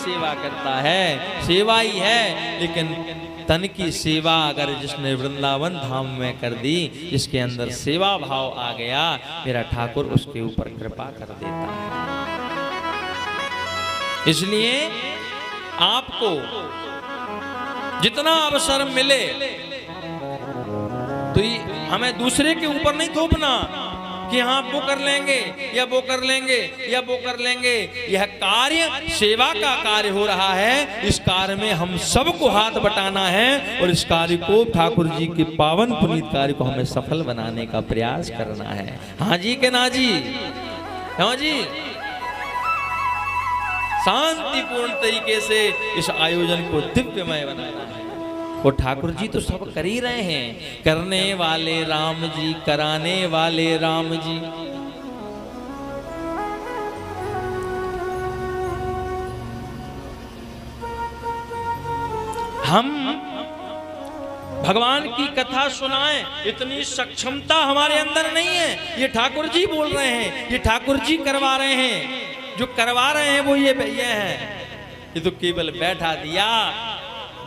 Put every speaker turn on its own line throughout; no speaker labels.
सेवा करता है, सेवा ही है। लेकिन तन की सेवा अगर जिसने वृंदावन धाम में कर दी, जिसके अंदर सेवा भाव आ गया, मेरा ठाकुर उसके ऊपर कृपा कर देता है। इसलिए आपको जितना अवसर मिले तो हमें दूसरे के ऊपर नहीं थोपना कि हाँ वो कर लेंगे या वो कर लेंगे या वो कर लेंगे। यह कार्य सेवा का कार्य हो रहा है, इस कार्य में हम सबको हाथ बटाना है और इस कार्य को ठाकुर जी के पावन पुनीत कार्य को हमें सफल बनाने का प्रयास करना है। हाँ जी के ना जी, हाँ जी। शांतिपूर्ण तरीके से इस आयोजन को दिव्यमय बनाना है। और ठाकुर जी तो सब कर ही रहे हैं, करने वाले राम जी, कराने वाले राम जी। हम भगवान की कथा सुनाएं, इतनी सक्षमता हमारे अंदर नहीं है। ये ठाकुर जी बोल रहे हैं, ये ठाकुर जी करवा रहे हैं। जो करवा रहे हैं वो ये हैं, ये तो केवल बैठा दिया,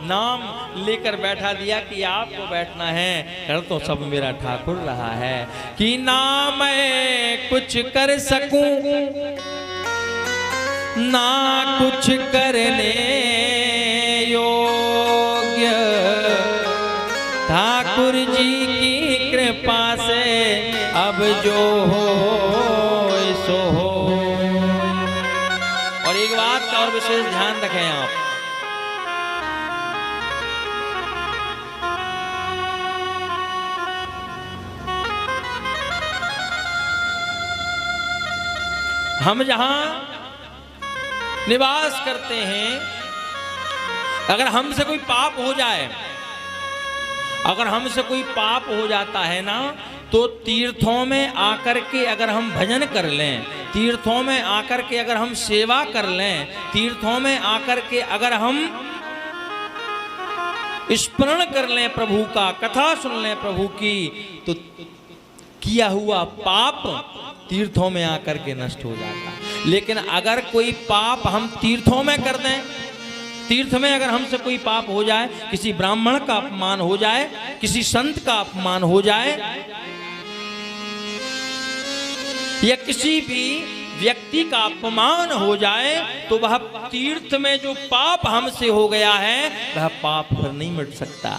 नाम लेकर बैठा दिया कि आपको बैठना है। कर तो सब मेरा ठाकुर रहा है कि ना मैं कुछ कर सकूं ना कुछ करने योग्य, ठाकुर जी की कृपा से अब जो हो सो हो। और एक बात का और विशेष ध्यान रखें आप, हम जहां निवास करते हैं, अगर हमसे कोई पाप हो जाए, अगर हमसे कोई पाप हो जाता है ना, तो तीर्थों में आकर के अगर हम भजन कर लें, तीर्थों में आकर के अगर हम सेवा कर लें, तीर्थों में आकर के अगर हम स्मरण कर लें प्रभु का, कथा सुन लें प्रभु की, तो किया हुआ पाप तीर्थों में आकर के नष्ट हो जाता। लेकिन अगर कोई पाप हम तीर्थों में कर दें, तीर्थ में अगर हमसे कोई पाप हो जाए, किसी ब्राह्मण का अपमान हो जाए, किसी संत का अपमान हो जाए, या किसी भी व्यक्ति का अपमान हो जाए, तो वह तीर्थ में जो पाप हमसे हो गया है वह पाप फिर नहीं मिट सकता।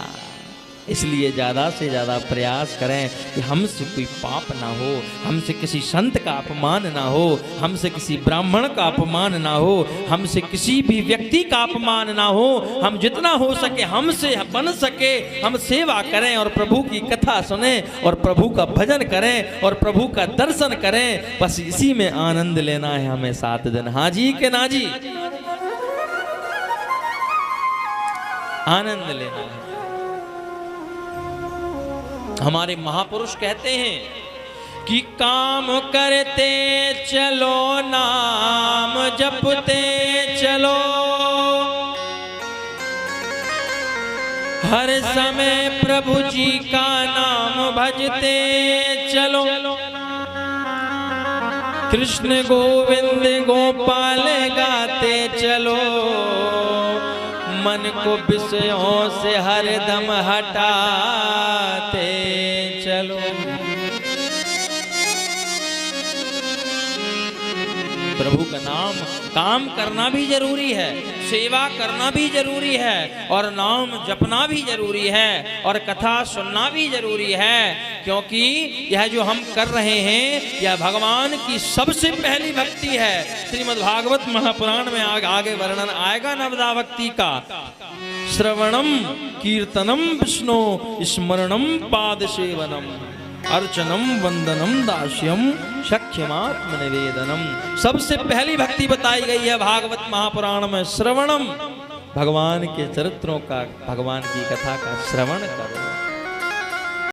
इसलिए ज़्यादा से ज़्यादा प्रयास करें कि हमसे कोई पाप ना हो, हमसे किसी संत का अपमान ना हो, हमसे किसी ब्राह्मण का अपमान ना हो, हमसे किसी भी व्यक्ति का अपमान ना हो। हम जितना हो सके, हमसे बन सके, हम सेवा करें और प्रभु की कथा सुने और प्रभु का भजन करें और प्रभु का दर्शन करें। बस इसी में आनंद लेना है हमें 7 दिन। हाँ जी के ना जी, आनंद लेना है। हमारे महापुरुष कहते हैं कि काम करते चलो, नाम जपते चलो, हर समय प्रभु जी का नाम भजते चलो। कृष्ण गोविंद गोपाल गाते चलो, मन को विषयों से हरदम हटाते चलो। प्रभु का नाम, काम करना भी जरूरी है, सेवा करना भी जरूरी है, और नाम जपना भी जरूरी है, और कथा सुनना भी जरूरी है। क्योंकि यह जो हम कर रहे हैं यह भगवान की सबसे पहली भक्ति है। श्रीमद् भागवत महापुराण में आगे वर्णन आएगा नवदा भक्ति का। श्रवणम कीर्तनम विष्णु स्मरणम पाद सेवनम, अर्चनम वंदनम दास्यम सख्यमात्म निवेदनम। सबसे पहली भक्ति बताई गई है भागवत महापुराण में, श्रवणम, भगवान के चरित्रों का, भगवान की कथा का श्रवण करो।